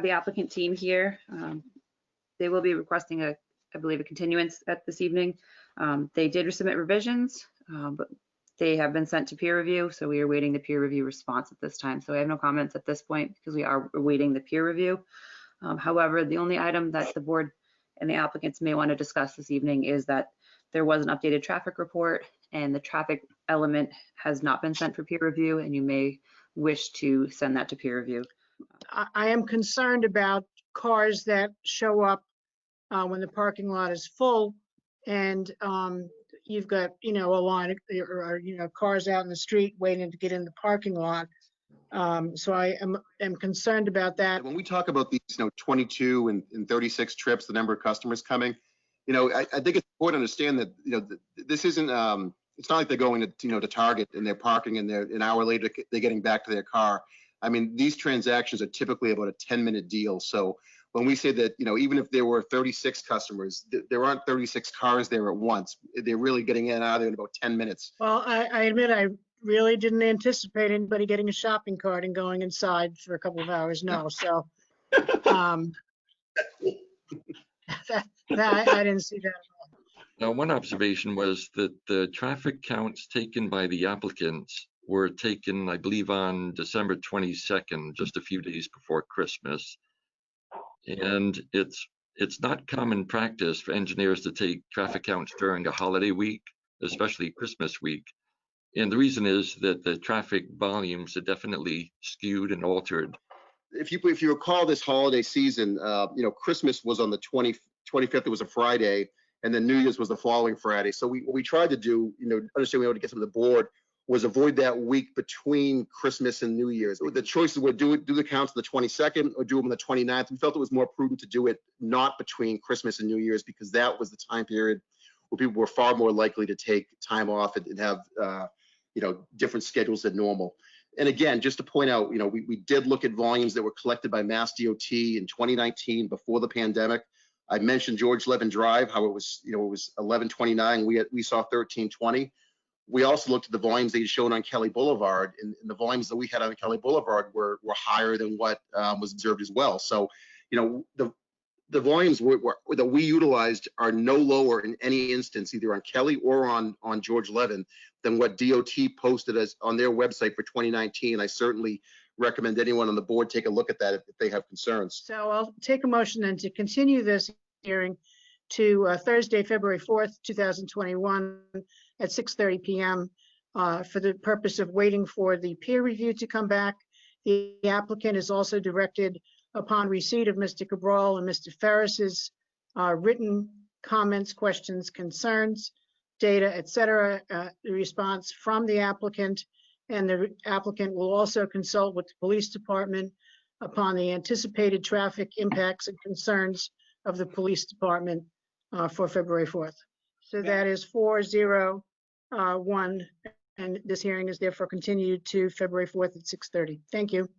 the applicant team here. They will be requesting I believe, a continuance at this evening. They did resubmit revisions, but they have been sent to peer review, so we are awaiting the peer review response at this time. So I have no comments at this point because we are awaiting the peer review. However, the only item that the board and the applicants may want to discuss this evening is that there was an updated traffic report and the traffic element has not been sent for peer review, and you may wish to send that to peer review. I am concerned about cars that show up when the parking lot is full and you've got, a line or cars out in the street waiting to get in the parking lot. So I am concerned about that. When we talk about these, 22 and 36 trips, the number of customers coming, I think it's important to understand that, this isn't, it's not like they're going to, to Target and they're parking and they're an hour later, they're getting back to their car. I mean, these transactions are typically about a 10-minute deal. So when we say that, even if there were 36 customers, there aren't 36 cars there at once. They're really getting in and out of there in about 10 minutes. Well, I admit I really didn't anticipate anybody getting a shopping cart and going inside for a couple of hours. No, so I didn't see that at all. Now, one observation was that the traffic counts taken by the applicants were taken, I believe, on December 22nd, just a few days before Christmas. And it's not common practice for engineers to take traffic counts during a holiday week, especially Christmas week. And the reason is that the traffic volumes are definitely skewed and altered. If you recall this holiday season, Christmas was on the 25th, it was a Friday, and then New Year's was the following Friday. So what we tried to do, understand we wanted to get some of the board, was avoid that week between Christmas and New Year's. The choices were do the counts on the 22nd or do them on the 29th. We felt it was more prudent to do it not between Christmas and New Year's because that was the time period where people were far more likely to take time off and have different schedules than normal. And again, just to point out, we did look at volumes that were collected by Mass DOT in 2019 before the pandemic. I mentioned George Levin Drive, how it was 1129. We saw 1320. We also looked at the volumes they showed on Kelly Boulevard, and the volumes that we had on Kelly Boulevard were higher than what was observed as well. So, the volumes that we utilized are no lower in any instance, either on Kelly or on George Levin, than what DOT posted as on their website for 2019. I certainly recommend anyone on the board take a look at that if they have concerns. So I'll take a motion then to continue this hearing to Thursday, February 4th, 2021 at 6:30 p.m. For the purpose of waiting for the peer review to come back. The applicant is also directed upon receipt of Mr. Cabral and Mr. Ferris's written comments, questions, concerns, data, etc., the response from the applicant, and the applicant will also consult with the police department upon the anticipated traffic impacts and concerns of the police department for February 4th. So that is 4-0-1, and this hearing is therefore continued to February 4th at 6:30. Thank you.